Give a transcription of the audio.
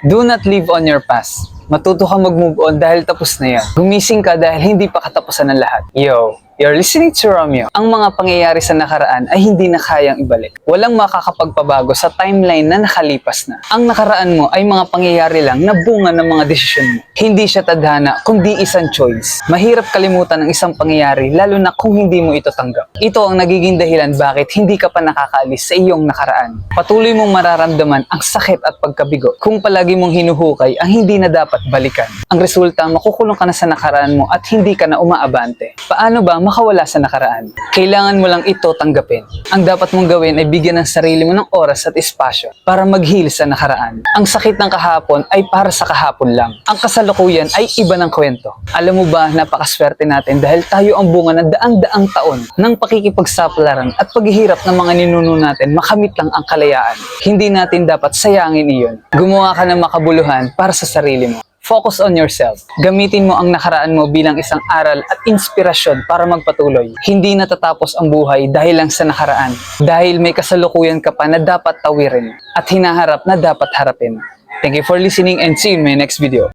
Do not live on your past. Matuto ka mag-move on dahil tapos na yan. Gumising ka dahil hindi pa katapusan ng lahat. Yo, you're listening to Romeo. Ang mga pangyayari sa nakaraan ay hindi na kayang ibalik. Walang makakapagpabago sa timeline na nakalipas na. Ang nakaraan mo ay mga pangyayari lang na bunga ng mga desisyon mo. Hindi siya tadhana, kundi isang choice. Mahirap kalimutan ang isang pangyayari lalo na kung hindi mo ito tanggap. Ito ang nagiging dahilan bakit hindi ka pa nakakaalis sa iyong nakaraan. Patuloy mong mararamdaman ang sakit at pagkabigo kung palagi mong hinuhukay ang hindi na dapat balikan. Ang resulta, makukulong ka na sa nakaraan mo at hindi ka na umaabante. Paano ba makawala sa nakaraan? Kailangan mo lang ito tanggapin. Ang dapat mong gawin ay bigyan ng sarili mo ng oras at espasyo para mag-heal sa nakaraan. Ang sakit ng kahapon ay para sa kahapon lang. Ang kasalukuyan ay iba ng kwento. Alam mo ba, napakaswerte natin dahil tayo ang bunga ng daang-daang taon ng pakikipagsapalaran at paghihirap ng mga ninuno natin makamit lang ang kalayaan. Hindi natin dapat sayangin iyon. Gumawa ka ng makabuluhan para sa sarili mo. Focus on yourself. Gamitin mo ang nakaraan mo bilang isang aral at inspirasyon para magpatuloy. Hindi natatapos ang buhay dahil lang sa nakaraan. Dahil may kasalukuyan ka pa na dapat tawirin at hinaharap na dapat harapin. Thank you for listening and see you in my next video.